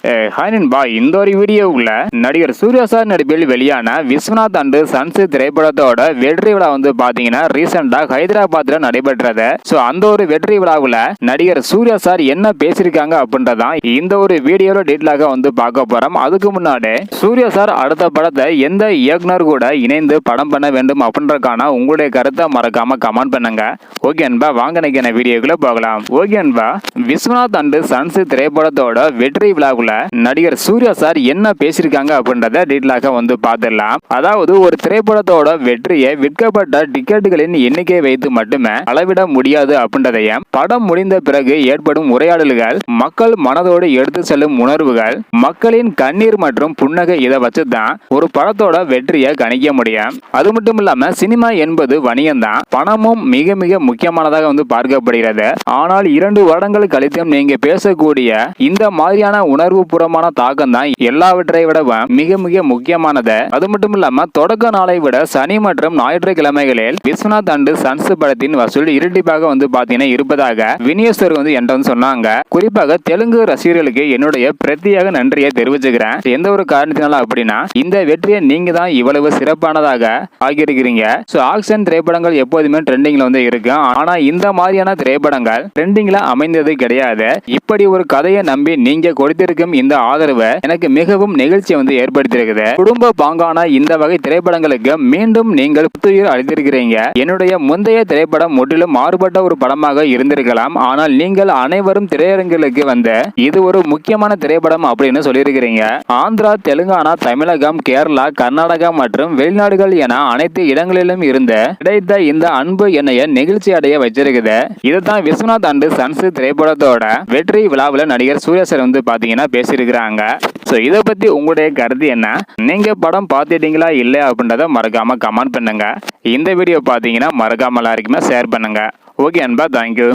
Hi நண்பா, இந்த ஒரு வீடியோவுல நடிகர் சூர்யா சார் நடிப்பில் வெளியான விஸ்வநாத் அண்ட் சன்ஸ் திரைப்படத்தோட வெற்றி விழா பாத்தீங்கன்னா ரீசெண்டா ஹைதராபாத்ல நடைபெற்றது. அந்த ஒரு வெற்றி விழாவுல நடிகர் சூர்யா சார் என்ன பேசியிருக்காங்க அப்படின்றதான் இந்த ஒரு வீடியோல டீட்டெயிலாக பார்க்க போறோம். அதுக்கு முன்னாடி சூர்யா சார் அடுத்த படத்தை எந்த இயக்குனர் கூட இணைந்து படம் பண்ண வேண்டும் அப்படின்றதுக்கான உங்களுடைய கருத்தை மறக்காம கமெண்ட் பண்ணுங்க. ஓகே அன்பா, வாங்க நினைக்கிற வீடியோக்குள்ள போகலாம். ஓகே அன்பா, விஸ்வநாத் அண்ட் சன்ஸ் திரைப்படத்தோட வெற்றி விழாவுல நடிகர் சூர்யா சார் என்ன பேசியிருக்காங்க அப்படின்றத டீட்டெயிலாக பார்த்துடலாம். அதாவது ஒரு திரைப்படத்தோட வெற்றியை விற்கப்பட்ட டிக்கெட்டுகளின் எண்ணிக்கையை வைத்து மட்டுமே அளவிட முடியாது அப்படின்றதையும், படம் முடிந்த பிறகு ஏற்படும் உரையாடல்கள், மக்கள் மனதோடு எடுத்து செல்லும் உணர்வுகள், மக்களின் கண்ணீர் மற்றும் புன்னகை, இதை வச்சு தான் ஒரு படத்தோட வெற்றியை கணிக்க முடியும். அது மட்டும் இல்லாம சினிமா என்பது வணிகம் தான், பணமும் மிக மிக முக்கியமானதாக பார்க்கப்படுகிறது. ஆனால் 2 வருடங்கள் கழித்தும் நீங்க பேசக்கூடிய இந்த மாதிரியான உணர்வு பூர்வமான தாக்கம் தான் எல்லாவற்றை விட மிக மிக முக்கியமானது. அது மட்டும் இல்லாம தொடக்க நாளை விட சனி மற்றும் ஞாயிற்றுக்கிழமைகளில் விஸ்வநாத் அண்ட் சன்ஸ் படத்தின் வசூல் இரட்டிப்பாக பாத்தீங்கன்னா இருப்பதாக விநியோகஸ்தர் என்கிட்ட சொன்னாங்க. குறிப்பாக தெலுங்கு ரசிகர்களுக்கு என்னுடைய பிரத்யேக நன்றியை தெரிவிச்சுக்கிறேன். எந்த ஒரு காரணத்தினால அப்படின்னா, இந்த வெற்றியை நீங்க தான் இவ்வளவு சிறப்பானதாக ஆகியிருக்கிறீங்க. ஆக்ஷன் திரைப்படங்கள் எப்போதுமே ட்ரெண்டிங்ல இருக்கு. ஆனா இந்த மாதிரியான திரைப்படங்கள் ட்ரெண்டிங்ல அமைந்தது கிடையாது. இப்படி ஒரு கதையை நம்பி நீங்க கொடுத்திருக்கும் இந்த ஆதரவு எனக்கு மிகவும் நெகிழ்ச்சி ஏற்படுத்தியிருக்குது. குடும்ப பாங்கான இந்த வகை திரைப்படங்களுக்கு மீண்டும் நீங்கள் புத்துயிர் அளித்திருக்கிறீங்க. என்னுடைய முந்தைய திரைப்படம் முற்றிலும் மாறுபட்ட ஒரு படமாக இருந்திருக்கலாம். ஆனால் நீங்கள் அனைவரும் திரையரங்குகளுக்கு இது ஒரு முக்கியமான திரைப்படம் அப்படின்னு சொல்லியிருக்கிறீங்க. ஆந்திரா, தெலுங்கானா, தமிழகம், கேரளா, கர்நாடகா மற்றும் வெளிநாடுகள் என அனைத்து இடங்களிலும் இருந்து கிடைத்த இந்த அன்பு என்னைய நெகிழ்ச்சி அடைய வச்சிருக்குது. இதுதான் விஸ்வநாத் அண்ட் சன்ஸ் திரைப்படத்தோட வெற்றி விழாவில் நடிகர் சூர்யா சார் பாத்தீங்கன்னா பேசியிருக்கிறாங்க. இதை பத்தி உங்களுடைய கருத்து என்ன? நீங்க படம் பார்த்துட்டீங்களா இல்லையா அப்படின்றத மறக்காம கமெண்ட் பண்ணுங்க. இந்த வீடியோ பாத்தீங்கன்னா மறக்காம எல்லாருக்குமே ஷேர் பண்ணுங்க. ஓகே அன்பா, தேங்க்யூ.